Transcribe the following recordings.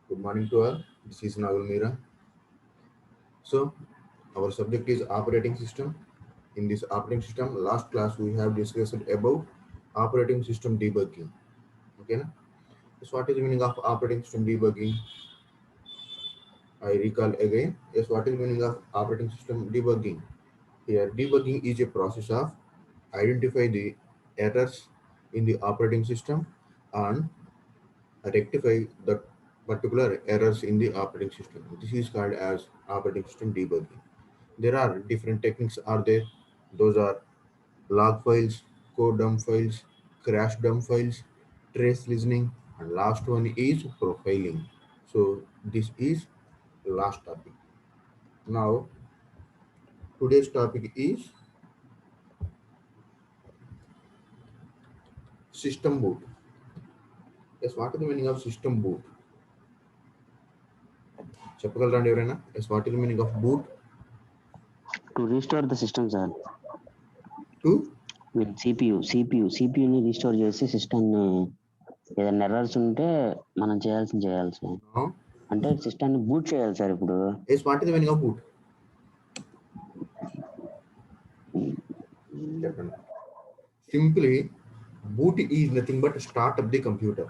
Good morning to all. This is Naval Meera. So, our subject is operating system. In this operating system, last class we have discussed about operating system debugging. Okay, na? So what is the meaning of operating system debugging? I recall again. Yes, what is the meaning of operating system debugging? Here, debugging is a process of identify the errors in the operating system and rectify the particular errors in the operating system. This is called as operating system debugging. There are different techniques are there. Those are log files, code dump files, crash dump files, trace listening, and last one is profiling. So this is last topic. Now today's topic is system boot. Yes, what is the meaning of system boot? చెప్పగలరండి ఎవరైనా? Yes, what is the meaning of boot? To restore the system, sir. To With CPUని restore చేసి సిస్టమ్ని ఏదైనా errors ఉంటే మనం చేయాలి sir. no. అంటే సిస్టమ్ని బూట్ చేయాలి సార్ ఇప్పుడు. Yes, what is the meaning of boot? చెప్పండి. Simply, boot is nothing but start up the computer.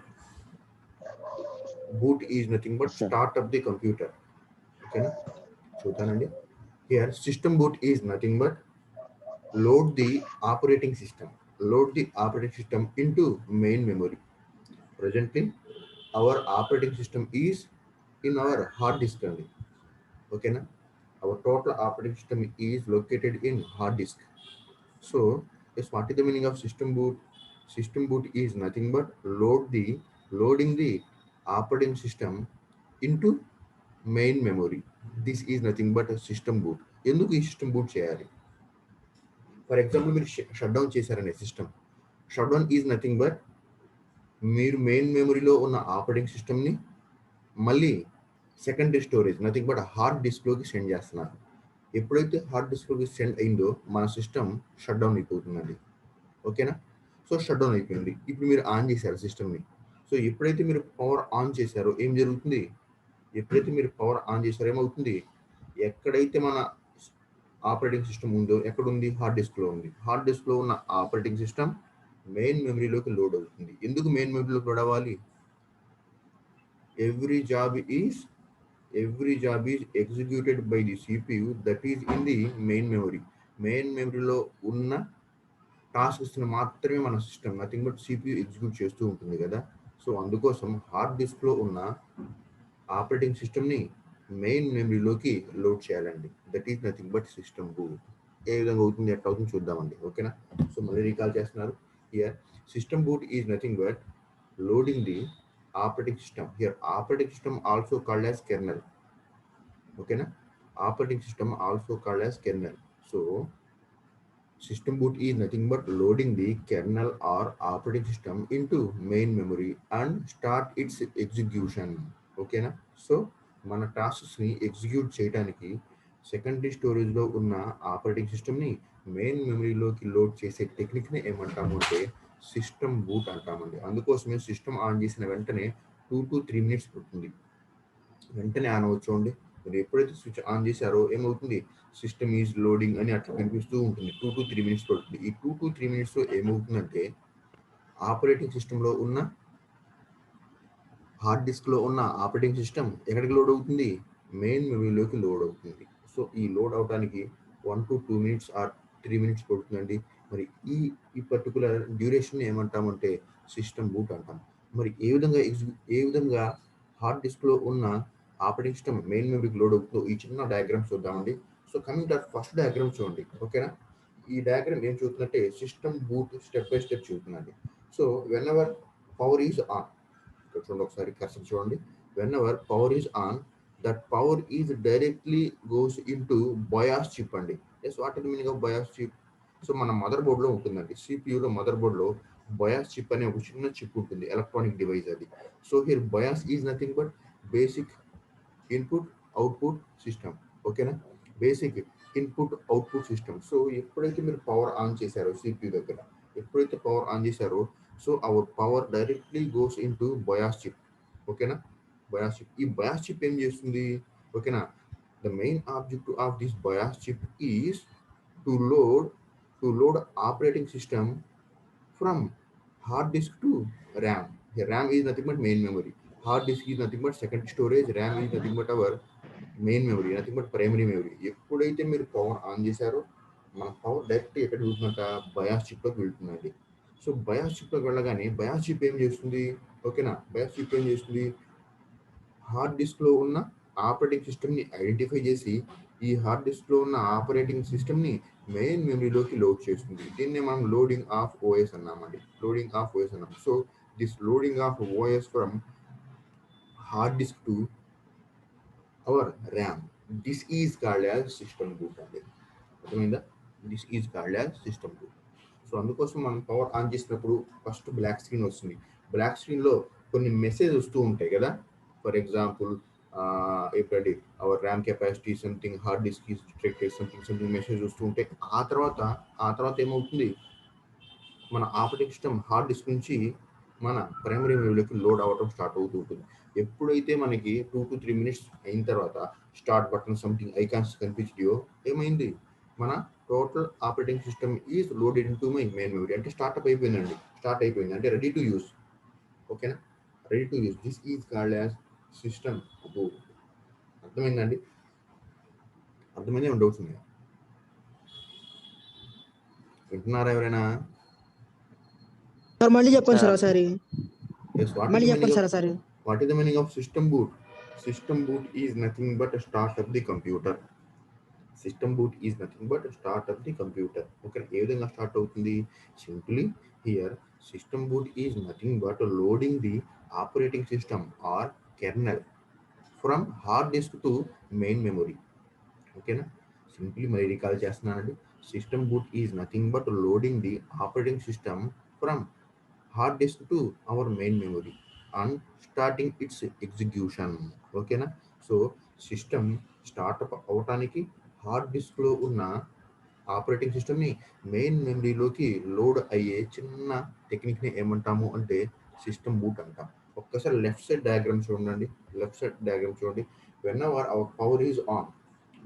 Boot is nothing but Sir. start up the computer. Okay, na? చూద్దానండి. Here, system boot is nothing but load the operating system. Load the operating system into main memory. Presently, our operating system is in our hard disk only. Okay, na? Our total operating system is located in hard disk. So, yes, what is the meaning of system boot? System boot is nothing but loading the operating system into main memory. This is nothing but a system boot. ఎందుకు ఈ system boot చేయాలి? For example మీరు shut down చేశారనే system. Shut down is nothing but మీరు main మెమరీలో ఉన్న operating సిస్టమ్ని మళ్ళీ secondary storage nothing but hard డిస్క్లోకి సెండ్ చేస్తున్నారు. ఎప్పుడైతే హార్డ్ డిస్క్లోకి సెండ్ అయిందో మన సిస్టమ్ షట్ డౌన్ అయిపోతుందండి. ఓకేనా? సో షట్ డౌన్ అయిపోయింది. ఇప్పుడు మీరు ఆన్ చేశారు సిస్టమ్ని. సో ఎప్పుడైతే మీరు పవర్ ఆన్ చేశారో ఏం జరుగుతుంది? ఎప్పుడైతే మీరు పవర్ ఆన్ చేశారో ఏమవుతుంది? ఎక్కడైతే మన ఆపరేటింగ్ సిస్టమ్ ఉందో ఎక్కడుంది? హార్డ్ డిస్క్లో ఉంది. హార్డ్ డిస్క్లో ఉన్న ఆపరేటింగ్ సిస్టమ్ మెయిన్ మెమరీలోకి లోడ్ అవుతుంది. ఎందుకు మెయిన్ మెమరీలోకి లోడ్ అవ్వాలి? Every job is executed by the CPU that is in the main memory. Main మెమరీలో ఉన్న టాస్క్స్ని మాత్రమే మన system nothing but CPU execute చేస్తూ ఉంటుంది కదా. సో అందుకోసం హార్డ్ డిస్క్లో ఉన్న ఆపరేటింగ్ సిస్టమ్ని మెయిన్ మెమరీలోకి లోడ్ చేయాలండి. That is nothing but system boot. ఏ విధంగా అవుతుంది, ఎట్లా అవుతుంది చూద్దామండి. ఓకేనా? సో మళ్ళీ రీకాల్ చేస్తున్నారు. Here system boot is nothing but loading the operating system. Here operating system also called as kernel. ఓకేనా? Operating system also called as kernel. So system boot is nothing but loading the kernel or operating system into main memory and start its execution. ఓకేనా? So మన టాస్క్స్ని execute చేయడానికి secondary స్టోరేజ్లో ఉన్న operating సిస్టమ్ని main మెమరీలోకి load చేసే టెక్నిక్ని ఏమంటాము అంటే system boot అంటామండి. అందుకోసమే సిస్టమ్ ఆన్ చేసిన వెంటనే 2 to 3 minutes పడుతుంది. వెంటనే ఆన్ అవ్వచ్చు అండి. మీరు ఎప్పుడైతే స్విచ్ ఆన్ చేశారో ఏమవుతుంది? సిస్టమ్ ఈజ్ లోడింగ్ అని అట్లా కనిపిస్తూ ఉంటుంది. 2 to 3 minutes పడుతుంది. ఈ 2 to 3 minutes ఏమవుతుందంటే ఆపరేటింగ్ సిస్టంలో ఉన్న హార్డ్ డిస్క్లో ఉన్న ఆపరేటింగ్ సిస్టమ్ ఎక్కడికి లోడ్ అవుతుంది? మెయిన్ మెమరీలోకి లోడ్ అవుతుంది. సో ఈ లోడ్ అవడానికి 1 to 2 minutes ఆర్ 3 minutes పడుతుందండి. మరి ఈ పర్టికులర్ డ్యూరేషన్ ఏమంటామంటే సిస్టమ్ బూట్ అంటాం. మరి ఏ విధంగా హార్డ్ డిస్క్లో ఉన్న ఆపరేటింగ్ సిస్టమ్ మెయిన్ మెమరీకి లోడ్ అవుతుందో ఈ చిన్న డయాగ్రామ్ చూద్దామండి. So coming to first diagram చూడండి. ఓకేనా? ఈ డయాగ్రామ్ ఏం చూస్తుందంటే system boot step by step చూపుతుందండి. So whenever power is on, ఇక్కడ చూడండి ఒకసారి కర్సర్ చూడండి. Whenever power is on, that power is directly goes in to BIOS chip అండి. Yes, what is the meaning of BIOS chip? So మన మదర్ బోర్డ్లో ఉంటుందండి. సిపియూలో మదర్ బోర్డ్లో బయాస్ చిప్ అనే ఒక చిన్న చిప్ ఉంటుంది, ఎలక్ట్రానిక్ డివైస్ అది. So here BIOS is nothing but basic input output system. ఓకేనా? Basic input output system. So ఎప్పుడైతే మీరు పవర్ ఆన్ చేశారో CPU దగ్గర ఎప్పుడైతే పవర్ ఆన్ చేశారో so our power directly goes in to BIOS chip. ఓకేనా? BIOS chip. ఈ BIOS chip ఏం చేస్తుంది? ఓకేనా, the main objective of this bias chip is to load operating system from hard disk to RAM. RAM is nothing but main memory, hard disk is nothing but second storage, RAM is nothing but our main memory, nothing but primary memory. ఎప్పుడైతే మీరు power on చేశారో మన power direct ఎక్కడ వెళ్తుందంట? Bias చిప్లోకి వెళ్తుందండి. So bias చిప్లోకి వెళ్ళగానే bias chip ఏం చేస్తుంది? ఓకేనా, బయాస్ చిప్ ఏం చేస్తుంది? హార్డ్ డిస్క్లో ఉన్న ఆపరేటింగ్ సిస్టమ్ని ఐడెంటిఫై చేసి ఈ హార్డ్ డిస్క్లో ఉన్న ఆపరేటింగ్ సిస్టమ్ని మెయిన్ మెమరీలోకి లోడ్ చేస్తుంది. దీన్నే మనం లోడింగ్ ఆఫ్ ఓఎస్ అన్నామండి, లోడింగ్ ఆఫ్ ఓఎస్ అన్నాం. So this loading of OS from hard disk to our RAM, this is called as system boot అండి. అర్థమైందా? This is called as system boot. So అందుకోసం మనం power on చేసినప్పుడు first black screen వస్తుంది. Black స్క్రీన్లో కొన్ని message వస్తూ ఉంటాయి కదా. ఫర్ ఎగ్జాంపుల్ ఏంటండి, our RAM capacity something, hard disk is restricted something message వస్తూ ఉంటాయి. ఆ తర్వాత ఏమవుతుంది? మన ఆపరేటింగ్ సిస్టమ్ హార్డ్ డిస్క్ నుంచి మన ప్రైమరీ మెమరీలోకి లోడ్ అవ్వడం స్టార్ట్ అవుతూ ఉంటుంది. ఎప్పుడైతే మనకి 2 to 3 minutes అయిన తర్వాత స్టార్ట్ బటన్ సంథింగ్ ఐకాన్స్ కనిపించాయో ఏమైంది? మన total operating system is loaded in to my main memory. అంటే స్టార్ట్ అయిపోయింది అంటే రెడీ టు యూస్. ఓకేనా, ready to use. This is called as system boot. అర్థమైందండి? అర్థమైంది? ఏమైనా డౌట్స్ ఉన్నాయా? వింటున్నారా ఎవరైనా? సార్ మళ్ళీ చెప్పండి సార్ సార్ ఒకసారి, Yes, మళ్ళీ చెప్పండి సార్ ఒకసారి. what is the meaning of system boot? System boot is nothing but a start of the computer. System boot is nothing but a start of the computer. Okay, ఏ విధంగా start అవుతుంది? Simply here system boot is nothing but loading the operating system or kernel from hard disk to main memory. ఓకేనా, simply మళ్ళీ recall చేస్తున్నానండి. System boot is nothing but loading the operating system from hard disk to hour main memory and starting it's execution. ఓకేనా, so system startup అవటానికి hard డిస్క్లో ఉన్న operating సిస్టమ్ని main మెమరీలోకి load అయ్యే చిన్న టెక్నిక్ని ఏమంటాము అంటే సిస్టమ్ బూట్ అంటాం. ఒక్కసారి లెఫ్ట్ సైడ్ డయాగ్రామ్ చూడండి. లెఫ్ట్ సైడ్ డయాగ్రామ్ చూడండి. whenever our power is on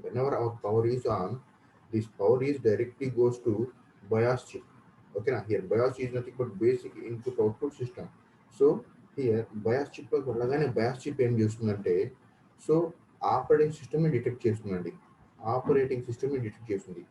whenever our power is on, this power is directly goes to BIOS chip. Okay, now here BIOS is nothing but basic input output system. So here BIOS chip లో వెళ్ళగానే BIOS chip ఏం చేస్తుందంటే, so operating సిస్టమ్ని detect చేస్తుందండి. Operating సిస్టమ్ని detect చేస్తుంది.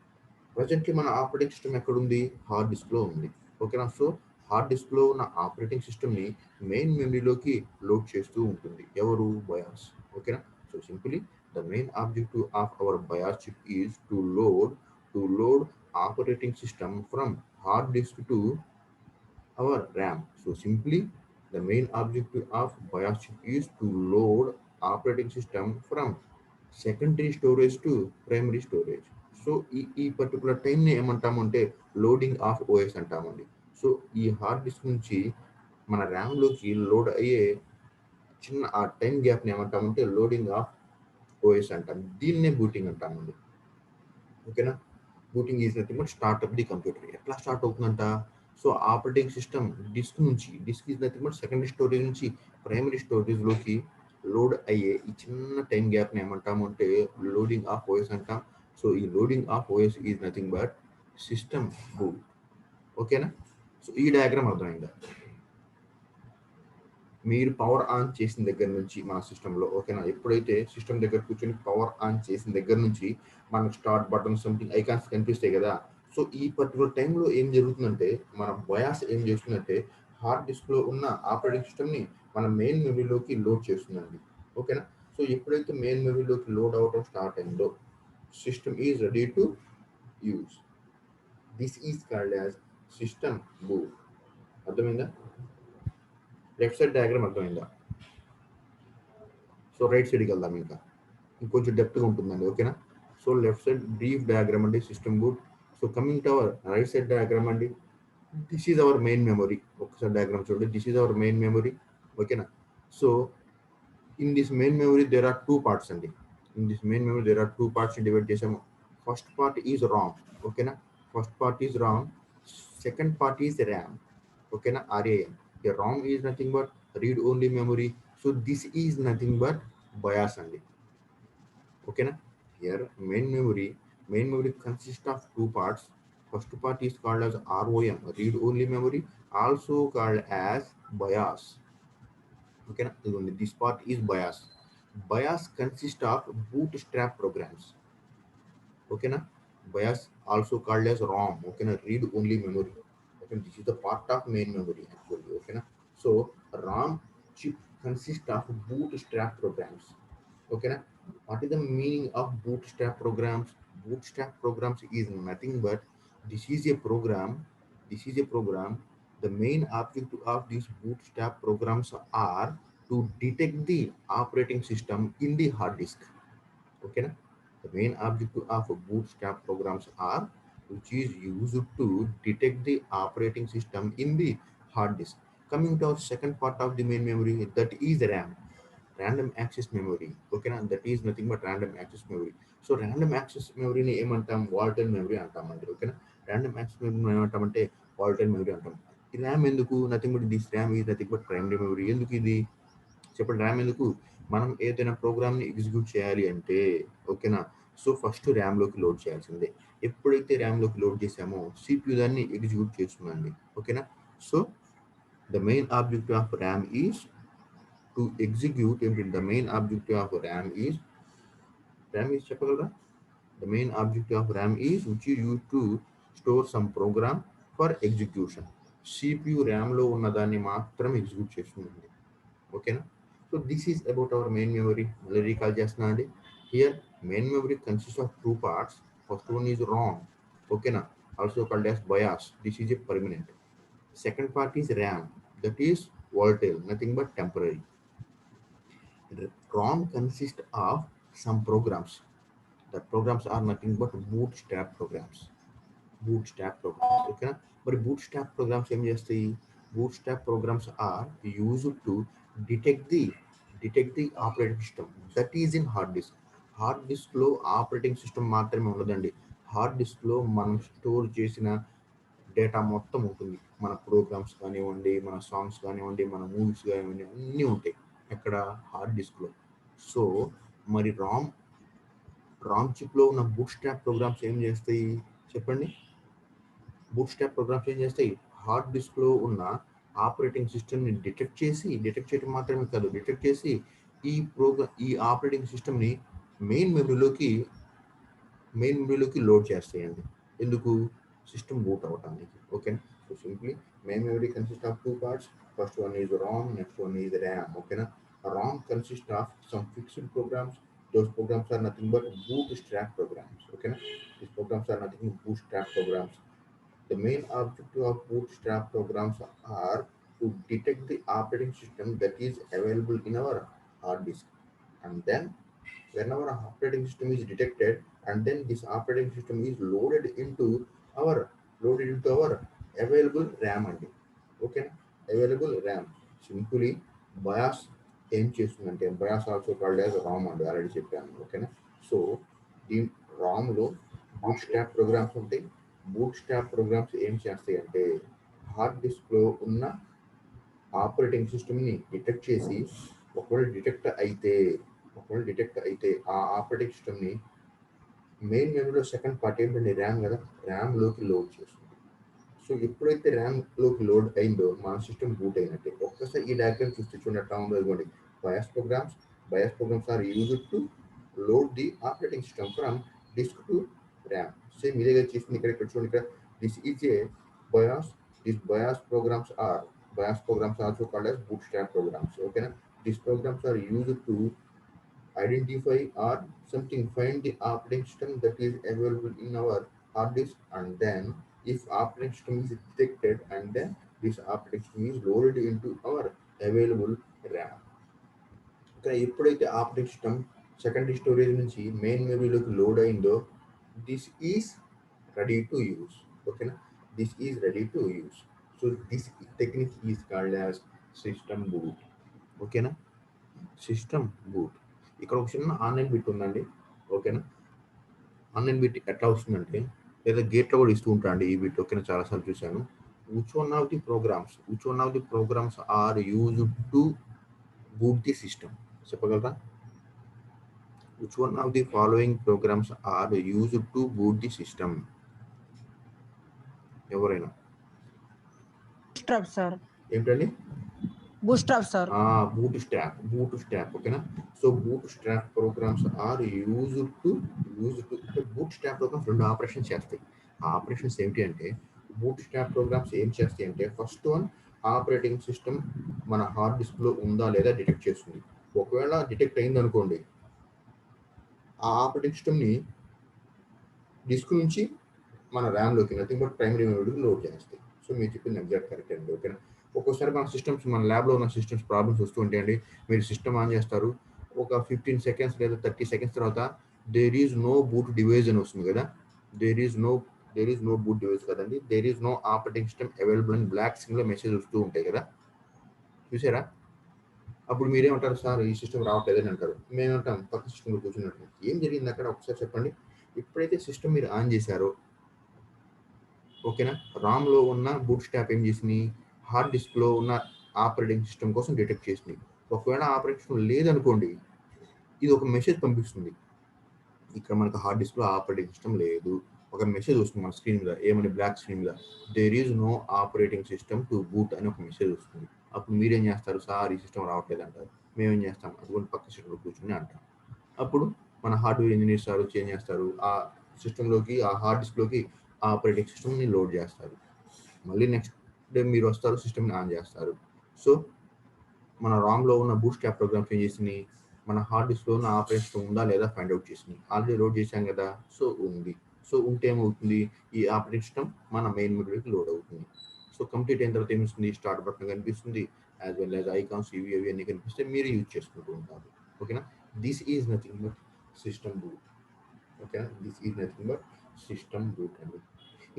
Presently మన operating system ఎక్కడుంది? హార్డ్ డిస్క్లో ఉంది. ఓకేనా, సో హార్డ్ డిస్క్లో ఉన్న ఆపరేటింగ్ సిస్టమ్ని మెయిన్ మెమరీలోకి లోడ్ చేస్తూ ఉంటుంది. ఎవరు? బయాస్. ఓకేనా, so simply the main objective of our BIOS chip is to load operating system from hard disk to our RAM. So simply the main objective of BIOS chip is to load operating system from secondary storage to primary storage. So ఈ particular టైంని ఏమంటాము అంటే loading of OS అంటామండి. So ఈ hard disk నుంచి మన ర్యామ్లోకి load అయ్యే చిన్న ఆ టైం గ్యాప్ని ఏమంటామంటే లోడింగ్ ఆఫ్ ఓఎస్ అంటాం. దీన్నే బూటింగ్ అంటామండి. ఓకేనా, booting is nothing but start up the computer. ఎట్లా స్టార్ట్ అవుతుందంట? So operating system disk is nothing but secondary storage నుంచి ప్రైమరీ స్టోరేజ్లోకి లోడ్ అయ్యే ఈ చిన్న టైం గ్యాప్ని ఏమంటాము అంటే లోడింగ్ ఆఫ్ ఓఎస్ అంటాం. సో ఈ loading of OS is nothing but system boot. ఓకేనా, సో ఈ డయాగ్రామ్ అర్థమైందా? మీరు పవర్ ఆన్ చేసిన దగ్గర నుంచి మన సిస్టంలో, ఓకేనా, ఎప్పుడైతే సిస్టమ్ దగ్గర కూర్చొని పవర్ ఆన్ చేసిన దగ్గర నుంచి మనకు స్టార్ట్ బటన్ సంథింగ్ ఐకాన్స్ కనిపిస్తాయి కదా. సో ఈ పర్టికులర్ టైంలో ఏం జరుగుతుందంటే మన బయాస్ ఏం చేస్తుందంటే హార్డ్ డిస్క్లో ఉన్న ఆపరేటింగ్ సిస్టమ్ని మన మెయిన్ మెమరీలోకి లోడ్ చేస్తుందండి. ఓకేనా, సో ఎప్పుడైతే మెయిన్ మెమరీలోకి లోడ్ అవ్వడం స్టార్ట్ అయిందో system is ready to use. This is called as system boot. అర్థమైందా? లెఫ్ట్ సైడ్ డయాగ్రామ్ అర్థమైందా? సో రైట్ సైడ్కి వెళ్దాం, ఇంకా ఇంకొంచెం డెప్త్గా ఉంటుందండి. ఓకేనా, so left side brief diagram అండి system boot. So coming to our right side diagram అండి, this is our main memory. ఒకసారి డయాగ్రామ్ చూడండి, this is our main memory. ఓకేనా, so in this main memory there are two parts అండి. In this main memory there are two parts divide చేసాము. First part is ROM. ఓకేనా, first part is ROM. Second part is RAM. ఓకేనా, RAM. The ROM is nothing but read only memory. So this is nothing but bias అండి. ఓకేనా. Here main memory consist of two parts. First part is called as ROM, read only memory, also called as BIOS. Okay, this part is BIOS. BIOS consists of bootstrap programs. Okay, na? BIOS also called as ROM. Okay, na? Read only memory. Okay, this is the part of main memory actually. Okay, na? So ROM chip consists of bootstrap programs. Okay, na? What is the meaning of bootstrap programs? Bootstrap programs is nothing but this is a program. This is a program. The main objective of these bootstrap programs are to detect the operating system in the hard disk. Okay, na? The main objective of bootstrap programs are which is used to detect the operating system in the hard disk. Coming to our second part of the main memory, that is RAM, random access memory. Okay, na? That is nothing but random access memory. So random access memory ni ఏమంటాం, wall tile memory అంటామండి. ఓకేనా. Random access memory ఏమంటామంటే wall tile memory అంటాం. ఈ RAM ఎందుకు, nothing but this RAM is nothing but primary memory. ఎందుకు ఇది చెప్పండి. ర్యామ్ ఎందుకు, మనం ఏదైనా ప్రోగ్రామ్ని ఎగ్జిక్యూట్ చేయాలి అంటే, ఓకేనా, సో ఫస్ట్ ర్యామ్లోకి లోడ్ చేయాల్సిందే. ఎప్పుడైతే ర్యామ్లోకి లోడ్ చేసామో సిపియు దాన్ని ఎగ్జిక్యూట్ చేస్తుందండి. ఓకేనా. So the main objective of RAM is to execute. ఏంటి the main objective of RAM is చెప్పగలరా? The main objective of RAM is which you use to store some program for execution. CPU ర్యామ్లో ఉన్న దాన్ని మాత్రం execute చేస్తుందండి. ఓకేనా. So this is about our main memory. మళ్ళీ recall చేస్తున్నా అండి. Here main memory consist of two parts. First one is ROM. ఓకేనా, also called as BIOS. This is a permanent. Second part is RAM, that is volatile, nothing but temporary. ROM consists of some programs. The programs are nothing but bootstrap programs. Okay. But bootstrap programs ఏం చేస్తాయి? Bootstrap programs are used to detect the operating system that is in hard disk. Hard డిస్క్లో operating system మాత్రమే ఉండదండి. Hard డిస్క్లో మనం store చేసిన data మొత్తం ఉంటుంది. మన ప్రోగ్రామ్స్ కానివ్వండి, మన సాంగ్స్ కానివ్వండి, మన మూవీస్ కానివ్వండి, అన్నీ ఉంటాయి ఎక్కడ, హార్డ్ డిస్క్లో. సో మరి రామ్ చిప్లో ఉన్న బూట్స్ట్రాప్ ప్రోగ్రామ్స్ ఏం చేస్తాయి చెప్పండి? బూట్స్ట్రాప్ ప్రోగ్రామ్స్ ఏం చేస్తాయి? హార్డ్ డిస్క్లో ఉన్న ఆపరేటింగ్ సిస్టమ్ని డిటెక్ట్ చేయడం మాత్రమే కాదు, డిటెక్ట్ చేసి ఈ ఆపరేటింగ్ సిస్టమ్ని మెయిన్ మెమరీలోకి లోడ్ చేస్తాయండి. ఎందుకు? సిస్టమ్ బూట్ అవ్వటానికి. Okay. So simply main memory consist of two parts. First one is ROM, next one is RAM. ఓకేనా. ROM consist of some fixed programs. Those programs are nothing but bootstrap programs. Okay, these programs are nothing but bootstrap programs. The main objective of bootstrap programs are to detect the operating system that is available in our hard disk, and then whenever a operating system is detected, and then this operating system is our loaded into our available RAM అండి. Okay. Available RAM. Simply bias ఏం చేస్తుందంటే, bias also called as ROM అండి, already చెప్పాను. ఓకేనా. So దీని రామ్లో boot strap programmes ఉంటాయి. Boot strap programmes ఏం చేస్తాయి అంటే, హార్డ్ డిస్క్లో ఉన్న ఆపరేటింగ్ సిస్టమ్ని డిటెక్ట్ చేసి, ఒకవేళ డిటెక్ట్ అయితే ఆ ఆపరేటింగ్ సిస్టమ్ని మెయిన్ మెమరీలో సెకండ్ పార్ట్ ఏంటంటే ర్యామ్ కదా, ర్యామ్లోకి లోడ్ చేస్తుంది. సో ఎప్పుడైతే ర్యామ్లోకి లోడ్ అయిందో మన సిస్టమ్ బూట్ అయినట్టే. ఒక్కసారి ఈ డయాగ్రామ్ చూస్తే చూడండి ఎట్లా ఉందో. ఇదిగోండి, BIOS programs are used to load the operating system from disk to RAM. Same ఇదే చేసింది ఇక్కడ చూడండి. ఇక్కడ this is a BIOS. This BIOS programs also called as bootstrap programs. Okay, these programs are used to identify or find the operating system that is available in our hard disk, and then if operating system is detected, and then this operating system is loaded into our available RAM. ఇక్కడ ఎప్పుడైతే operating system secondary storage నుంచి main మెమరీలోకి load అయిందో, this is ready to use. ఓకేనా. This is ready to use. So this technique is called as system boot. ఓకేనా. System boot. ఇక్కడ ఒక చిన్న ఆన్లైన్ బిట్ ఉందండి. ఓకేనా. ఆన్లైన్ బిట్ ఎట్లా వస్తుందంటే, లేదా గేట్లో కూడా ఇస్తూ ఉంటాండి ఈ బిట్. ఓకేనా, చాలాసార్లు చూశాను. which one of the programs are used to boot the system. చెప్పగలరా? Which one of the following programs are used to boot the system? ఎవరైనా Bootstrap, sir. ఏంటండి? Bootstrap, sir. బూట్ స్ట్రాప్ ఓకేనా. So bootstrap programs are used to అంటే bootstrap programs రెండు operations చేస్తాయి. ఆ operations ఏమిటి అంటే బూట్ స్ట్రాప్ ప్రోగ్రామ్స్ ఏం చేస్తాయి అంటే ఫస్ట్ వన్ ఆపరేటింగ్ సిస్టమ్ మన హార్డ్ డిస్క్లో ఉందా లేదా డిటెక్ట్ చేస్తుంది. ఒకవేళ డిటెక్ట్ అయింది అనుకోండి, ఆ ఆపరేటింగ్ సిస్టమ్ని డిస్క్ నుంచి మన ర్యామ్లోకి నథింగ్ బట్ ప్రైమరీ మెమరీకి లోడ్ చేస్తాయి. సో మీరు చెప్పింది ఎగ్జాక్ట్ కరెక్ట్ అండి. ఓకేనా. ఒక్కోసారి మన సిస్టమ్స్ మన ల్యాబ్లో ఉన్న సిస్టమ్స్ ప్రాబ్లమ్స్ వస్తూ ఉంటాయండి. మీరు సిస్టమ్ ఆన్ చేస్తారు, ఒక 15 సెకండ్స్ లేదా 30 సెకండ్స్ తర్వాత there is no boot device అని వస్తుంది కదా. There is no boot device కదండి, there is no operating system available అని బ్లాక్ స్క్రీన్లో మెసేజ్ వస్తూ ఉంటాయి కదా, చూసారా? అప్పుడు మీరేమంటారు, సార్ ఈ సిస్టమ్ రావట్లేదని అంటారు. మేమేమంటాం, పక్క సిస్టమ్లో కూర్చున్నట్టు. ఏం జరిగింది అక్కడ ఒకసారి చెప్పండి. ఎప్పుడైతే సిస్టమ్ మీరు ఆన్ చేశారో ఓకేనా, రామ్లో ఉన్న బూట్ స్ట్రాప్ ఏం చేసింది, హార్డ్ డిస్క్లో ఉన్న ఆపరేటింగ్ సిస్టమ్ కోసం డిటెక్ట్ చేసింది. ఒకవేళ ఆపరేటింగ్ సిస్టమ్ లేదనుకోండి, ఇది ఒక మెసేజ్ పంపిస్తుంది, ఇక్కడ మనకు హార్డ్ డిస్క్లో ఆపరేటింగ్ సిస్టమ్ లేదు. ఒక మెసేజ్ వస్తుంది మన స్క్రీన్ మీద, ఏమని బ్లాక్ స్క్రీన్ మీద, there is no operating system to boot అని ఒక మెసేజ్ వస్తుంది. అప్పుడు మీరేం చేస్తారు, సార్ ఈ సిస్టమ్ రావట్లేదు అంటారు. మేమేం చేస్తాం, అటువంటి పక్క సిస్టంలో కూర్చొని అంటాం. అప్పుడు మన హార్డ్వేర్ ఇంజనీర్స్ సార్ వచ్చి ఏం చేస్తారు, ఆ సిస్టంలోకి ఆ హార్డ్ డిస్క్లోకి ఆపరేటింగ్ సిస్టమ్ని లోడ్ చేస్తారు. మళ్ళీ నెక్స్ట్ డే మీరు వస్తారు, సిస్టమ్ని ఆన్ చేస్తారు. సో మన రామ్లో ఉన్న బూట్ స్ట్రాప్ ప్రోగ్రామ్స్ ఏం చేసింది, మన హార్డ్ డిస్క్లో ఉన్న ఆపరేటింగ్ సిస్టమ్ ఉందా లేదా ఫైండ్ అవుట్ చేసింది. ఆల్రెడీ లోడ్ చేశాం కదా, సో ఉంది. సో ఉంటే ఏమవుతుంది, ఈ ఆపరేటింగ్ సిస్టమ్ మన మెయిన్ మెమరీకి లోడ్ అవుతుంది. సో కంప్లీట్ అయిన తర్వాత ఏమిస్తుంది, స్టార్ట్ బటన్ కనిపిస్తుంది, యాజ్ వెల్ యాజ్ ఐకాన్స్ ఇవి అవి అన్ని కనిపిస్తే మీరు యూజ్ చేసుకుంటూ ఉంటారు. ఓకేనా. This is nothing but system boot. ఓకేనా, this is nothing but system boot అండి.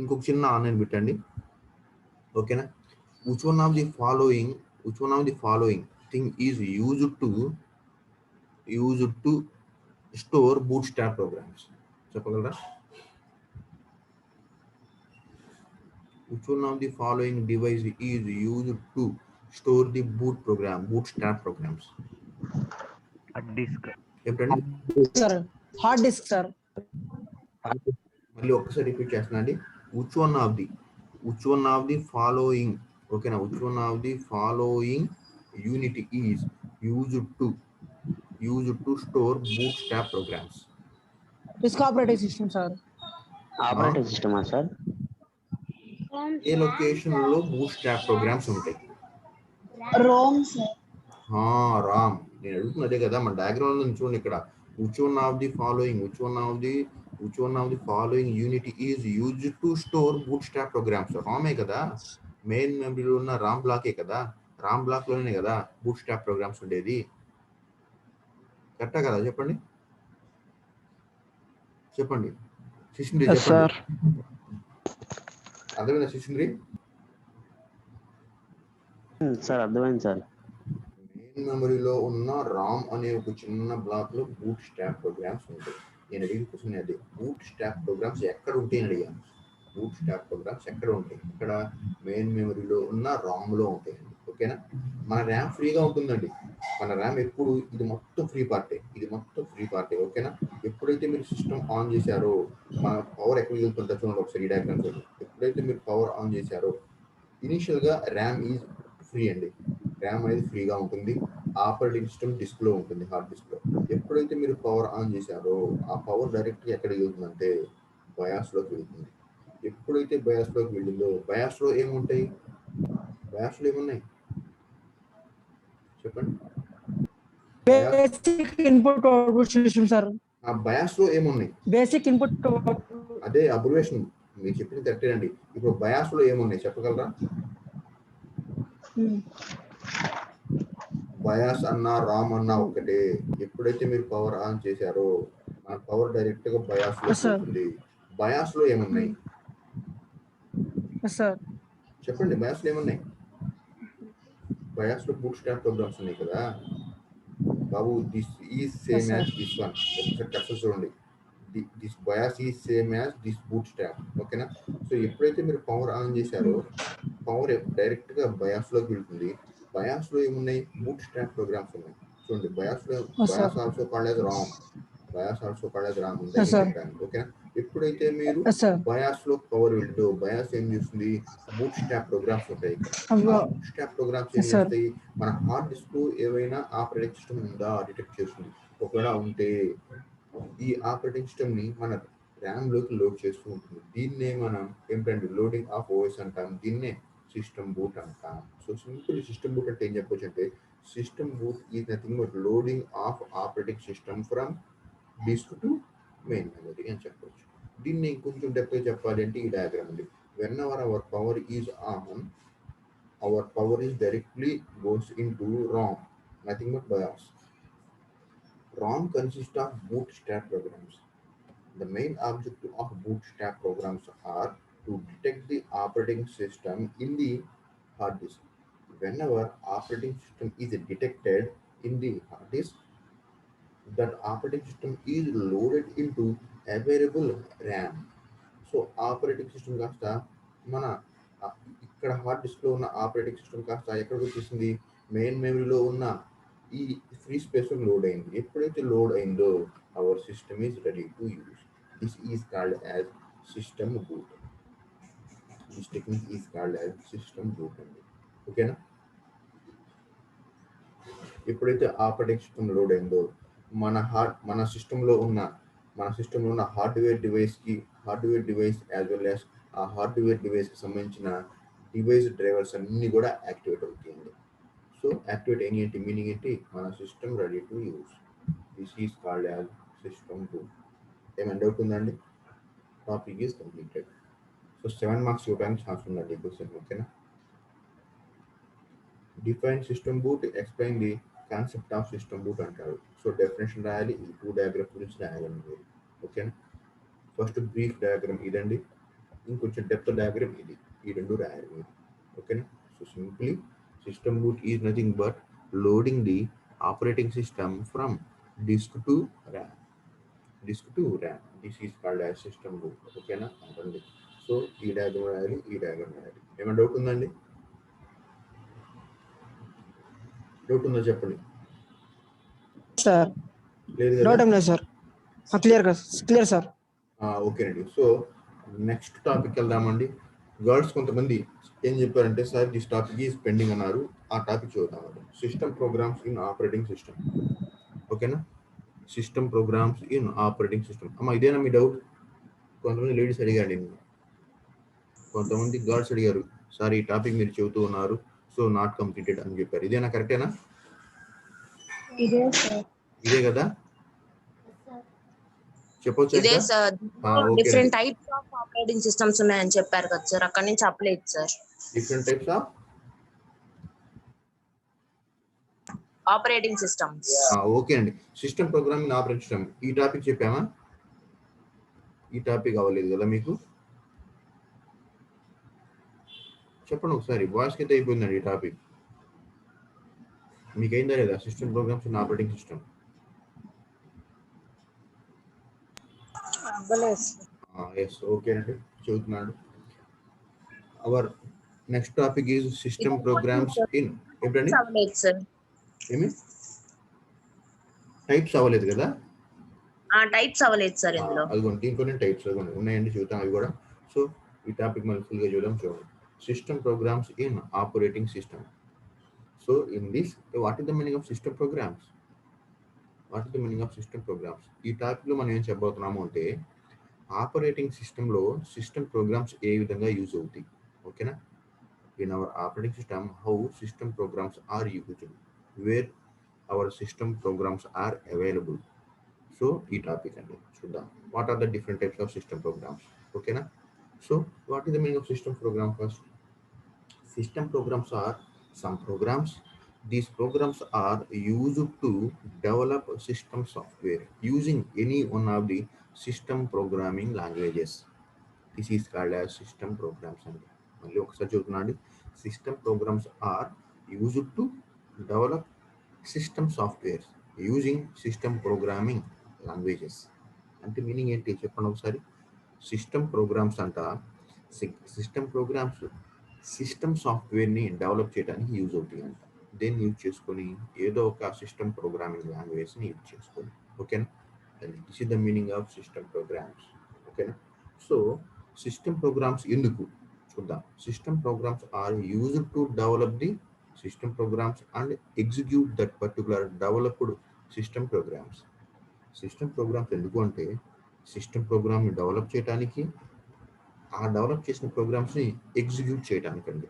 ఇంకొక చిన్న ఆన్లైన్ పెట్టండి. ఓకేనా. which one of the following thing is used to store bootstrap programs? చెప్పగలరా? which one of the following device is used to store the bootstrap programs? Hard disk. ఏంటండి? Sir. Hard disk, sir. మళ్ళీ ఒక్కసారి repeat చేస్తున్నా అండి. which one of the following ఓకేనా, which one of the following unit is used to store bootstrap programs? Disk operating system, sir. Operating సిస్టమా sir? ఏ location లో bootstrap programs ఉంటాయి? ROM, sir. ROM. నేను అడుగుతున్నదే కదా, మన డయాగ్రామ్ లో చూడండి ఇక్కడ. which one of the following unit is used to store bootstrap programs? రామే కదా, మెయిన్ మెమరీలో ఉన్న రామ్ బ్లాకే కదా, రామ్ బ్లాక్ లోనే కదా బూట్స్ట్రాప్ ప్రోగ్రామ్స్ ఉండేది. కరెక్టా కదా? చెప్పండి శిష్యుడి చెప్పండి. అర్థమైందా శిష్యుడి? సార్ అర్థమైంది సార్. మెయిన్ మెమరీలో ఉన్న రామ్ అనే ఒక చిన్న బ్లాక్ లో బూట్ స్ట్రాప్ ప్రోగ్రామ్స్ ఉంటాయి. నేను అడిగిన క్వశ్చన్ అదే, బూట్ స్ట్రాప్ ప్రోగ్రామ్స్ ఎక్కడ ఉంటాయి అని అడిగాను. బూట్ స్ట్రాప్ ప్రోగ్రామ్స్ ఎక్కడ ఉంటాయి? ఇక్కడ మెయిన్ మెమరీలో ఉన్న రామ్ లో ఉంటాయండి. ఓకేనా. మన ర్యామ్ ఫ్రీగా ఉంటుందండి. మన ర్యామ్ ఎప్పుడు ఇది మొత్తం ఫ్రీ పార్టే. ఓకేనా. ఎప్పుడైతే మీరు సిస్టమ్ ఆన్ చేశారో మన పవర్ ఎక్కడ వెళ్తుంటో చూడండి ఒకసారి ఈ డయాగ్రామ్స్. ఎప్పుడైతే మీరు పవర్ ఆన్ చేశారో ఇనిషియల్ గా ర్యామ్ ఈజ్ ఫ్రీ అండి. ర్యామ్ అనేది ఫ్రీగా ఉంటుంది. ఆపరేటింగ్ సిస్టమ్ డిస్క్ లో ఉంటుంది, హార్డ్ డిస్క్ లో. ఎప్పుడైతే మీరు పవర్ ఆన్ చేశారో ఆ పవర్ డైరెక్ట్ గా ఎక్కడికి వెళ్తుందంటే బయాస్ లోకి వెళ్తుంది. ఎప్పుడైతే బయాస్ లోకి వెళ్ళిందో బయాస్ లో ఏముంటాయి, బయాస్ లో ఏమున్నాయి చెప్పండి. Basic input output system, sir. ఆ బయాస్ లో ఏమున్నాయి? Basic input. అదే అబ్రివేషన్ మీరు చెప్పింది కరెక్టేనండి. ఇప్పుడు బయాస్ లో ఏమున్నాయి చెప్పగలరా? బయాస్ అన్నా రామ్ అన్నా ఒకటే. ఎప్పుడైతే మీరు పవర్ ఆన్ చేశారో మన పవర్ డైరెక్ట్ గా బయాస్ లో ఉంటుంది. బయాస్ లో ఏమున్నాయి చెప్పండి? బయాస్ లో ఏమున్నాయి? బయాస్ లో బూట్స్ట్రాప్ ప్రోగ్రామ్స్ ఉన్నాయి కదా బాబు. This is same as this one. ఒకసారి కరెక్ట్ చూడండి. This bias is same as this bootstrap. ఓకేనా. సో ఎప్పుడైతే మీరు పవర్ ఆన్ చేశారో పవర్ డైరెక్ట్ గా బయాస్ లోకి వెళ్తుంది. బయాస్ లో ఏమున్నాయి? బూట్ స్ట్రాప్ ప్రోగ్రామ్స్ ఉన్నాయి. చూడండి, బయాస్ లో Yes, sir. Bias also called as Ram, bias also called as Ram ఉంది Yes, sir. చెప్పాను. ఓకేనా? ఎప్పుడైతే మీరు Yes, sir. బయాస్ లో పవర్ విండో, బయాస్ ఏం చేస్తుంది? బూట్ స్ట్రాప్ ప్రోగ్రామ్స్ ఉంటాయి ఇక్కడ. Avva. బూట్ స్ట్రాప్ ప్రోగ్రామ్స్ ఏం Yes, sir. చేస్తాయి? మన హార్డ్ డిస్క్ లో ఏవైనా ఆపరేటింగ్ సిస్టమ్ ఉందా డిటెక్ట్ చేస్తుంది. ఒకవేళ ఉంటే ఈ ఆపరేటింగ్ సిస్టమ్ ని మన ర్యామ్ లోకి లోడ్ చేస్తూ ఉంటుంది. దీన్నే మనం ఏంటంటే లోడింగ్ ఆఫ్ ఓఎస్ అంటాం. దీన్నే సిస్టమ్ బూట్ అంటాం. సో సింపుల్ సిస్టమ్ బూట్ అంటే ఏం చెప్పొచ్చు అంటే, system boot is nothing but loading of operating system from disk to main memory అని చెప్పొచ్చు. దీన్ని ఇంకొంచెం డెప్త్ చెప్పాలి అంటే ఈ డయాగ్రామ్ ఉంది. When our power is on, our power is directly goes in to ROM, nothing but BIOS. ROM consists of bootstrap programs. The main object of bootstrap programs are to detect the operating system in the hard disk. Whenever operating system is detected in the hard disk, that operating system is loaded into available RAM. So operating system కాస్త మన ఇక్కడ hard disk లో ఉన్న operating system కాస్త ఎక్కడికి వచ్చేసింది? Main మెమరీలో ఉన్న ఈ ఫ్రీ స్పేస్ లోడ్ అయింది. ఎప్పుడైతే లోడ్ అయిందో hour system is ready to use. This is called as system boot. This technique is called as system boot అండి. ఓకేనా? ఎప్పుడైతే ఆపరేటింగ్ సిస్టమ్ లోడ్ అయిందో మన సిస్టంలో ఉన్న hardware device as well as ఆ హార్డ్వేర్ డివైస్కి సంబంధించిన డివైస్ డ్రైవర్స్ అన్నీ కూడా యాక్టివేట్ అవుతాయండి. సో యాక్టివేట్ అయిన ఏంటి? మీనింగ్ ఏంటి? మన system ready to use. This is called as system boot. ఏమైనా డౌట్ ఉందండి? Topic is completed. So 7 marks ఇవ్వడానికి ఛాన్స్ ఉందండి ఈ క్వశ్చన్. ఓకేనా? Define system boot, explain the concept of system boot అంటారు. సో డెఫినేషన్ రాయాలి, ఈ 2 డయాగ్రామ్ గురించి రాయాలండి మీరు. ఓకేనా? ఫస్ట్ బ్రీఫ్ డయాగ్రామ్ ఇదండి, ఇంకొంచెం డెప్త్ డయాగ్రామ్ ఇది. ఈ 2 రాయాలి మీరు. ఓకేనా? So simply system boot is nothing but loading the operating system from disk to RAM. This is called as system boot. ఓకేనా? అండి. సో ఈ డయాగ్రామ్ రాయాలి, ఈ డయాగ్రామ్ రాయాలి. ఏమైనా డౌట్ ఉందండి? డౌట్ ఉందో చెప్పండి. సార్ లేదు డౌట్ కదా? ఏం లేదు సార్. Clear sir. ఓకేనండి. సో నెక్స్ట్ టాపిక్ వెళ్దామండి. గర్ల్స్ కొంతమంది ఏం చెప్పారంటే, sir this topic is pending అన్నారు. ఆ టాపిక్ చూద్దామండి. System programs in operating system. ఓకేనా? System programs in operating system. అమ్మ ఇదేనా మీ డౌట్? కొంతమంది లేడీస్ అడిగారండి, కొంతమంది గర్ల్స్ అడిగారు, సార్ ఈ టాపిక్ మీరు చెబుతూ ఉన్నారు, సో నాట్ కంప్లీటెడ్ అని చెప్పారు. ఇదేనా? కరెక్టేనా? ఇదే కదా? చెప్పొచ్చు. ఇదే sir. Different types of operating systems ఉన్నాయని చెప్పారు కదా సార్, అక్కడ నుంచి చెప్పలేదు sir. Different types of operating systems. Okay అండి. సిస్టమ్ ప్రోగ్రామింగ్ ఆపరేటింగ్ సిస్టమ్ ఈ టాపిక్ చెప్పామా? ఈ టాపిక్ అవ్వలేదు కదా మీకు? చెప్పండి ఒకసారి. వాయిస్ కింద అయిపోయిందండి ఈ టాపిక్. మీకైందా లేదా? System programs in operating system. Yes, okay అండి, చెబుతున్నాడు. Our next topic is system programs in. ఏంటండి? ఏమి టైప్స్ అవ్వలేదు కదా? టైప్స్ అవ్వలేదు సార్ ఇందులో. అదిగోండి, దీంట్లోనే టైప్స్ ఉన్నాయండి, చూద్దాం అవి కూడా. సో ఈ టాపిక్ మళ్ళీ ఫుల్గా చూద్దాం. చూడండి, system programs in operating system. So in this, what is the meaning of system programs? ఈ టాపిక్లో మనం ఏం చెప్పబోతున్నాము అంటే, ఆపరేటింగ్ సిస్టంలో సిస్టమ్ ప్రోగ్రామ్స్ ఏ విధంగా యూజ్ అవుతాయి. ఓకేనా? In our operating system, how system programs are used, where our system programs are available. So ఈ టాపిక్ అండి చూద్దాం. What are the different types of system programs? ఓకేనా? So what is the meaning of system program? First, system programs are some programs. These programs are used to develop system software using any one of the system programming languages. This is called as system programs. And మళ్ళీ ఒకసారి చూద్దామండి. System programs are used to develop system software using system programming languages. అంటే meaning ఏంటి చెప్పండి ఒకసారి. System programs అంట, system programs system సాఫ్ట్వేర్ని develop చేయడానికి యూజ్ అవుతాయి అంట. దేన్ని యూజ్ చేసుకొని ఏదో ఒక సిస్టమ్ ప్రోగ్రామింగ్ లాంగ్వేజ్ని యూజ్ చేసుకొని. ఓకేనా, this is the meaning of system programs. ఓకేనా, సో సిస్టమ్ ప్రోగ్రామ్స్ ఎందుకు చూద్దాం. System programs are used to develop the system programs and execute that particular developed system programs. System programs ఎందుకు అంటే system ప్రోగ్రామ్ని develop చేయడానికి, ఆ డెవలప్ చేసిన ప్రోగ్రామ్స్ని execute చేయడానికండి.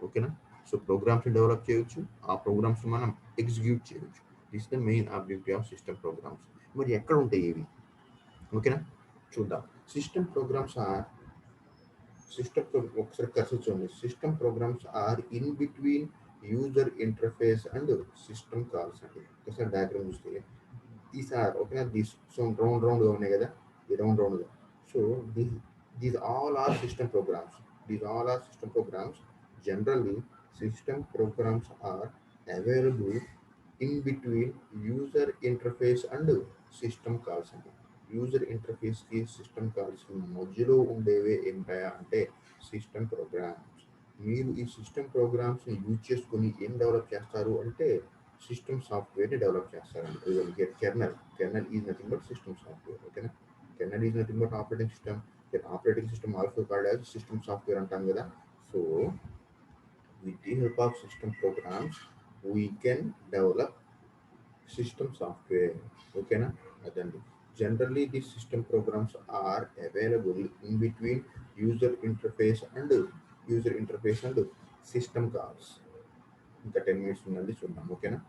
ఓకేనా, సో ప్రోగ్రామ్స్ని డెవలప్ చేయొచ్చు, ఆ ప్రోగ్రామ్స్ మనం ఎగ్జిక్యూట్ చేయొచ్చు. This the main objective of system programs. మరి ఎక్కడ ఉంటాయి ఇవి? ఓకేనా, చూద్దాం. సిస్టమ్ ప్రోగ్రామ్స్ ఆర్ ఒకసారి కర్సర్ చూడండి. System programs are in between user interface and system calls అండి. ఒకసారి డయాగ్రామ్ చూస్తే దీస్ ఆర్, ఓకేనా, దీస్ సో రౌండ్గా ఉన్నాయి కదా, ఈ రౌండ్గా. So these all are system programs. These all are system programs. Generally system programs are available in between user interface and system calls అండి. యూజర్ ఇంటర్ఫేస్కి సిస్టమ్ కాల్స్కి మధ్యలో ఉండేవే ఏంటాయా అంటే సిస్టమ్ ప్రోగ్రామ్స్. మీరు ఈ సిస్టమ్ ప్రోగ్రామ్స్ని యూజ్ చేసుకొని ఏం డెవలప్ చేస్తారు అంటే సిస్టమ్ సాఫ్ట్వేర్ని డెవలప్ చేస్తారండి. Kernel is nothing but system software. ఓకేనా, kernel is nothing but operating system. Operating system also called as system software అంటాం కదా. So with the help of system programs we can develop system software. Okay na, adanడి. Generally these system programs are available in between user interface and system calls. ఇంకా 10 minutes ఉన్నది చూద్దాం. ఓకేనా,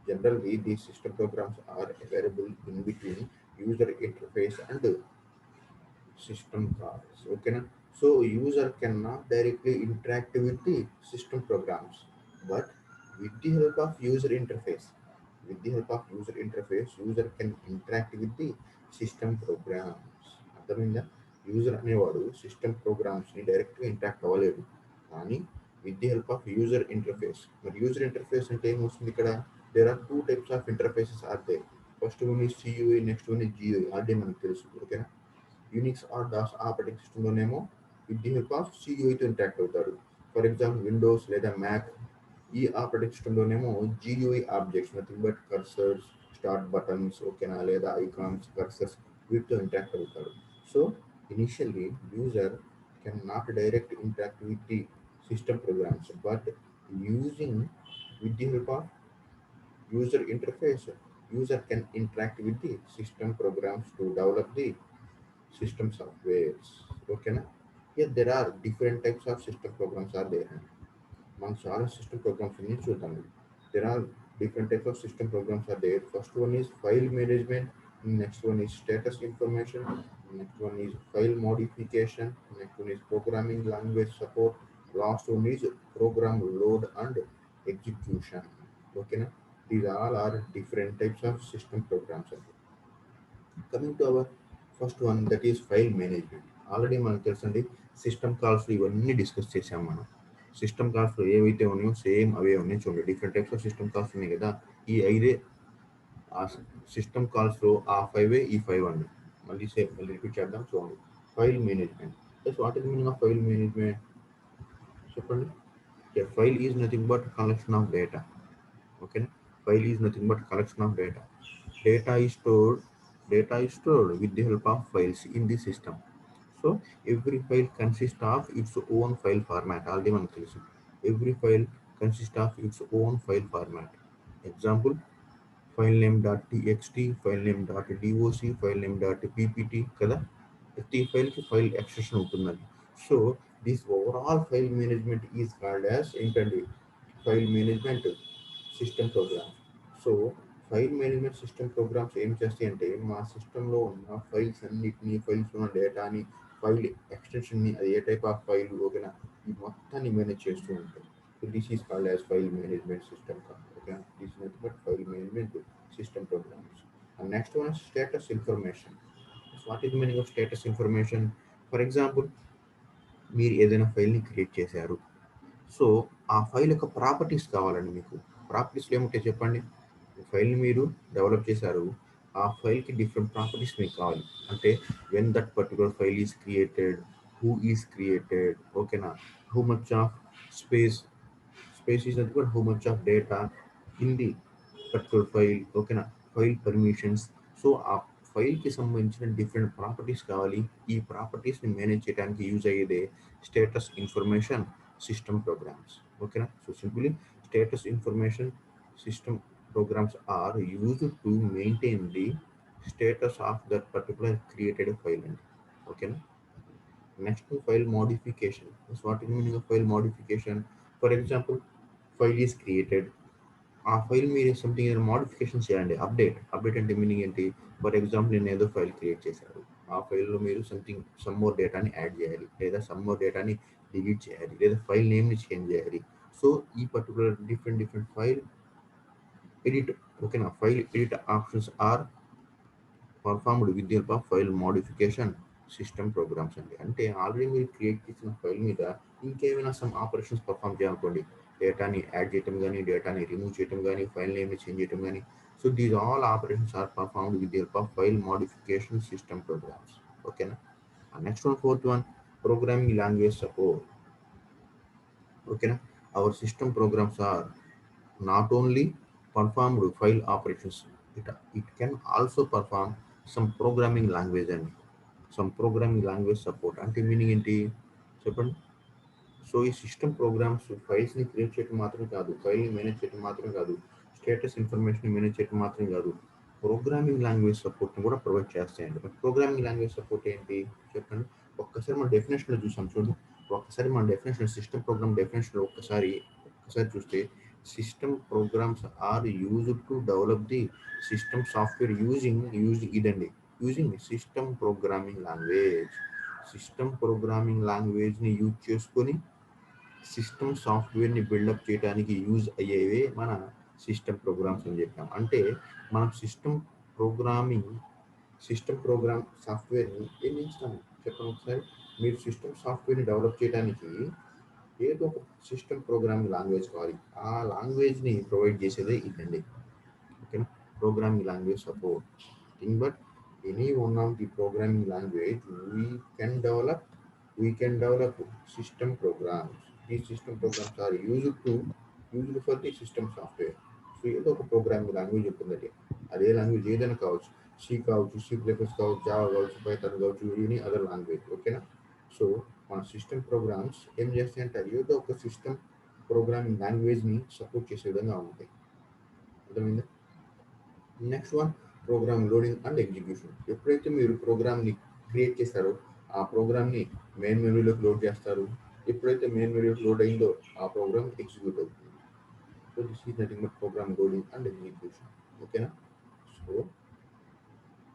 generally these system programs are available in between user interface and system calls. Okay, so user cannot directly interact with the system programs, but with the help of user interface, user can interact with the system programs. అర్థమైందా? User అనేవాడు system ప్రోగ్రామ్స్ని డైరెక్ట్గా interact అవ్వలేడు, కానీ with the help of user interface. మరి user interface అంటే ఏమొస్తుంది ఇక్కడ? There are 2 types of interfaces are there. First one is CUI, next one is GUI. అదే మనకు తెలుసు. ఓకేనా, యూనిక్స్ ఆర్ దాస్ ఆపరేటింగ్ సిస్టంలోనేమో విత్ ది హెల్ప్ ఆఫ్ CUIతో ఇంటరాక్ట్ అవుతారు. ఫర్ ఎగ్జాంపుల్ విండోస్ లేదా మ్యాక్, ఈ ఆపరేటింగ్ సిస్టంలోనేమో GUI objects, nothing but cursors, start buttons, ఓకేనా, లేదా ఐకాన్స్, కర్సర్స్, వీటితో ఇంటరాక్ట్ అవుతారు. So initially user can not direct interact with the system programs, but using with the help of user interface, user can interact with the system programs to develop the system softwares. Okay na, here there are different types of system programs are there. మనం చాలా system programmes అన్ని చూద్దాం. there are different types of system programs are there. First one is file management, next one is status information, next one is file modification, next one is programming language support, last one is program load and execution. Okay na, these all are different types of system programs. Coming to our first one, that is file management. Already మనకు తెలుసండి, system calls ఇవన్నీ discuss చేసాం మనం. System కాల్స్లో ఏవైతే ఉన్నాయో same అవే ఉన్నాయి. చూడండి, different types of system calls ఉన్నాయి కదా, ఈ 5 ఆ సిస్టమ్ కాల్స్లో ఆ 5 ఈ 5 అండి. మళ్ళీ రిపీట్ చేద్దాం. చూడండి, file management. What is meaning of file management చెప్పండి. File is nothing but collection of data. ఓకేనా, file is nothing but collection of data. Data is stored with the help of files in the system. So every file consists of its own file format. Already మనకు తెలుసు, every file consists of its own file format. Example, filename.txt, filename.doc, filename.ppt కదా. ప్రతి ఫైల్కి file extension ఉంటుందండి. So this overall file management is called as ఏంటండి, file management system programs. So file management system programs ఏం చేస్తాయి అంటే మా సిస్టంలో ఉన్న ఫైల్స్ అన్నిటినీ, ఫైల్స్ ఉన్న డేటాని, ఫైల్ ఎక్స్టెన్షన్ని, అది ఏ టైప్ ఆఫ్ ఫైల్, ఓకేనా, ఈ మొత్తాన్ని మేనేజ్ చేస్తూ ఉంటాయి. So this is called as file management system. ఓకేనా, this is nothing but file management system programs. And next one status information. What is meaning of status information? For example, మీరు ఏదైనా ఫైల్ని create చేశారు. So ఆ file యొక్క properties కావాలండి మీకు. ప్రాపర్టీస్లో ఏముంటాయి చెప్పండి? ఫైల్ని మీరు డెవలప్ చేశారు, ఆ ఫైల్కి డిఫరెంట్ ప్రాపర్టీస్ మీకు కావాలి. అంటే when that particular file is created, who is created, ఓకేనా, who much of space space is nothing but how much of data in the particular file. ఓకేనా, ఫైల్ పర్మిషన్స్. సో ఆ ఫైల్కి సంబంధించిన డిఫరెంట్ ప్రాపర్టీస్ కావాలి. ఈ ప్రాపర్టీస్ని మేనేజ్ చేయడానికి use అయ్యేదే స్టేటస్ ఇన్ఫర్మేషన్ సిస్టమ్ ప్రోగ్రామ్స్. ఓకేనా, so simply status information system programs are used to maintain the status of that particular created file. Okay. Next, file modification. So what is the meaning of file modification? For example, file is created. ఆ file మీరు something ఏదైనా modification చేయండి. Update అంటే meaning ఏంటి? For example నేను ఏదో file create చేశారు, ఆ ఫైల్లో మీరు సంథింగ్ సమ్ మోర్ డేటాని యాడ్ చేయాలి, లేదా సమ్ మోర్ డేటాని డిలీట్ చేయాలి, లేదా ఫైల్ నేమ్ని చేంజ్ చేయాలి. సో ఈ పర్టికులర్ డిఫరెంట్ ఫైల్ ఎడిట్, ఓకేనా, file edit options are performed with the help of file modification system programs అండి. అంటే ఆల్రెడీ మీరు క్రియేట్ చేసిన ఫైల్ మీద ఇంకేమైనా సమ్ ఆపరేషన్స్ పర్ఫామ్ చేయాలనుకోండి, డేటాని యాడ్ చేయటం కానీ, డేటాని రిమూవ్ చేయటం కానీ, ఫైల్ నేమ్ని చేంజ్ చేయటం కానీ. So these all operations are performed with the help of file modification system programs. ఓకేనా. Next one, fourth one, programming language support. ఓకేనా, our system programs are not only performed file operations, it can also perform some programming language and some programming language support. అంటే meaning ఏంటి చెప్పండి. So ఈ system programmes ఫైల్స్ని create చేయడం మాత్రం కాదు, ఫైల్ని manage చేయడం మాత్రం కాదు, స్టేటస్ ఇన్ఫర్మేషన్ మేనేజ్ చేయడం మాత్రం కాదు, ప్రోగ్రామింగ్ లాంగ్వేజ్ సపోర్ట్ని కూడా ప్రొవైడ్ చేస్తాయండి. బట్ ప్రోగ్రామింగ్ లాంగ్వేజ్ సపోర్ట్ ఏంటి చెప్పండి. ఒక్కసారి మన డెఫినేషన్లో చూసాం చూడండి. ఒక్కసారి మన డెఫినేషన్, సిస్టమ్ ప్రోగ్రామ్ డెఫినేషన్లో ఒక్కసారి చూస్తే, system programs are used to develop the system software using ఇదండి, using system programming language. System programming లాంగ్వేజ్ని యూజ్ చేసుకొని సిస్టమ్ సాఫ్ట్వేర్ని బిల్డప్ చేయడానికి యూజ్ అయ్యేవే మన సిస్టమ్ ప్రోగ్రామ్స్ అని చెప్పాం. అంటే మనం సిస్టమ్ ప్రోగ్రామ్ సాఫ్ట్వేర్ని ఏం చేస్తాము చెప్పండి ఒకసారి. మీరు సిస్టమ్ సాఫ్ట్వేర్ని డెవలప్ చేయడానికి ఏదో ఒక సిస్టమ్ ప్రోగ్రామింగ్ లాంగ్వేజ్ కావాలి. ఆ లాంగ్వేజ్ని ప్రొవైడ్ చేసేదే ఇదండి. ఓకేనా, programming language support. Thing but any one of the programming language we can develop system programs. These system programs are used for the system software. So ఏదో ఒక ప్రోగ్రామింగ్ లాంగ్వేజ్ ఉంటుందండి. అదే language ఏదైనా కావచ్చు, సి కావచ్చు, సి ప్లస్ ప్లస్ కావచ్చు, Java కావచ్చు, Python కావచ్చు, ఎనీ అదర్ లాంగ్వేజ్. ఓకేనా. సో మన సిస్టమ్ ప్రోగ్రామ్స్ ఏం చేస్తాయంటే ఏదో ఒక సిస్టమ్ ప్రోగ్రామింగ్ లాంగ్వేజ్ని సపోర్ట్ చేసే విధంగా ఉంటాయి. అర్థమైందా. Next one, program loading and execution. ఎప్పుడైతే మీరు ప్రోగ్రామ్ని క్రియేట్ చేస్తారో ఆ ప్రోగ్రామ్ని మెయిన్ మెమరీలోకి లోడ్ చేస్తారు. ఎప్పుడైతే మెయిన్ మెమరీలోకి లోడ్ అయిందో ఆ ప్రోగ్రామ్ ఎగ్జిక్యూట్ అవుతుంది. So this is nothing but program loading and execution. ఓకేనా. సో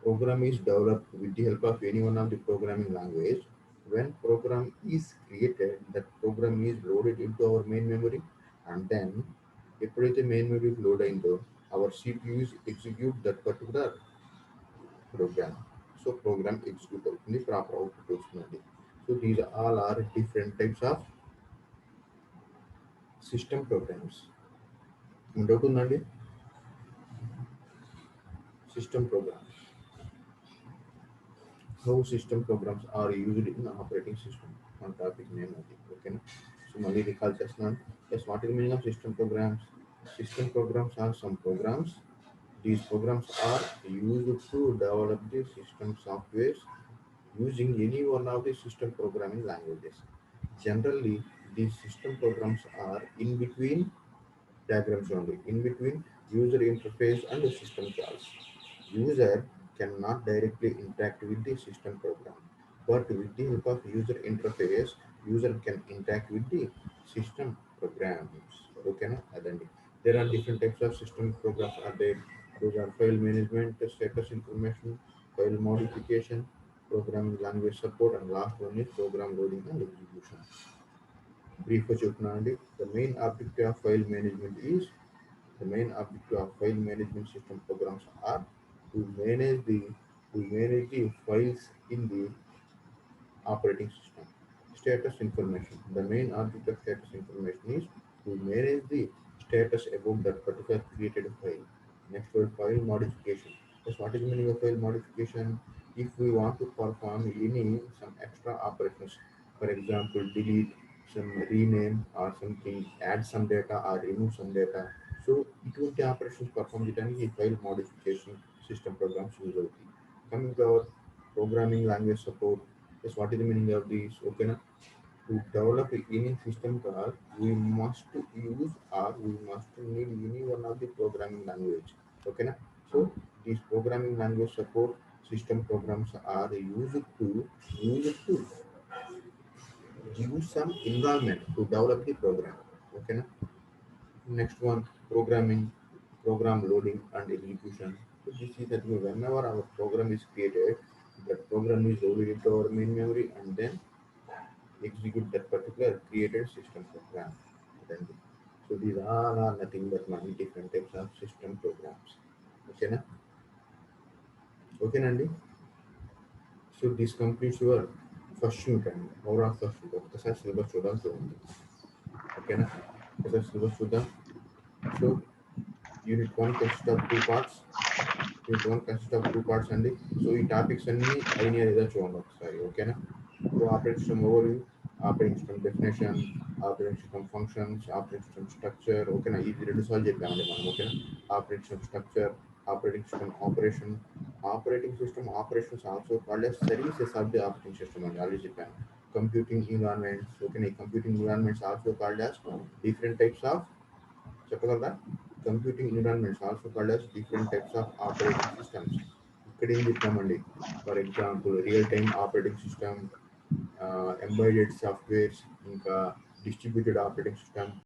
program is developed with the help of any one of the programming language. When program is created, that program is loaded into our main memory, and then ఎప్పుడైతే main memory load అయిందో our CPUs execute that particular program. So program execute అవుతుంది, proper output వస్తుందండి. So these all are different types of system programs. Doubt ఉందండి. System programs, how system programs are used in operating system on topic name అది. ఓకేనా. So మళ్ళీ recall చేస్తున్నాను. Yes, what is the meaning of system programs? System programs are some programs. These programs are used to develop the system softwares using any one of the system programming languages. Generally, these system programs are in between diagrams only, in between user interface and the system calls. User cannot directly interact with the system program, but with the help of user interface, user can interact with the system programs. Okay, na? Adandi. There are different types of system programs are there. Those are file management, status information, file modification, programming language support, and last one is program loading and execution. Brief గా చెప్తున్నానండి. The main objective of file management system programs are to manage the files in the operating system. Status information. The main object of status information is to manage the status about that particular created file. Next word, file modification. Yes, what is the meaning of file modification? If we want to perform some extra operations, for example, delete, some rename or something, add some data or remove some data. So ఇటువంటి operations perform చేయడానికి ఈ file modification system programs use అవుతాయి. Coming to our programming language support, what is the meaning of this? ఓకేనా, to develop any system call, we must use or we must need any one of the programming language. Okay, na? So these programming language support system programs are used to give some environment to develop the program. Okay, na? Next one, program loading and execution. So this is that whenever our program is created, that program is loaded into our main memory and then execute that particular created system program. So these are nothing but many different types of system programs. Okay, na? Okay, Nandi. So this completes your first unit and overall first unit. ఒకసారి syllabus చూద్దాం చూడండి. Okay, na? ఒకసారి syllabus చూద్దాం. So unit 1 consists of 2 parts. Unit 1 consists of 2 parts అండి. So ఈ topics అన్ని అయినాయి లేదా చూడండి ఒకసారి. ఓకేనా? So operating system overview, operating system definition, operating system functions, operating system structure. ఓకేనా, ఇది 2 సార్లు చెప్పామండి మనం. ఓకేనా, operating system structure, operating system operation. Operating system operations also called as services of the operating system అని ఆల్రెడీ చెప్పాను. Computing environments. ఓకేనా, ఈ computing environments also called as different types of, చెప్పగలరా? Computing environments also called as different types of operating systems. ఇక్కడ ఏం చెప్పామండి? For example real time operating system, embedded softwares, ఇంకా distributed operating system,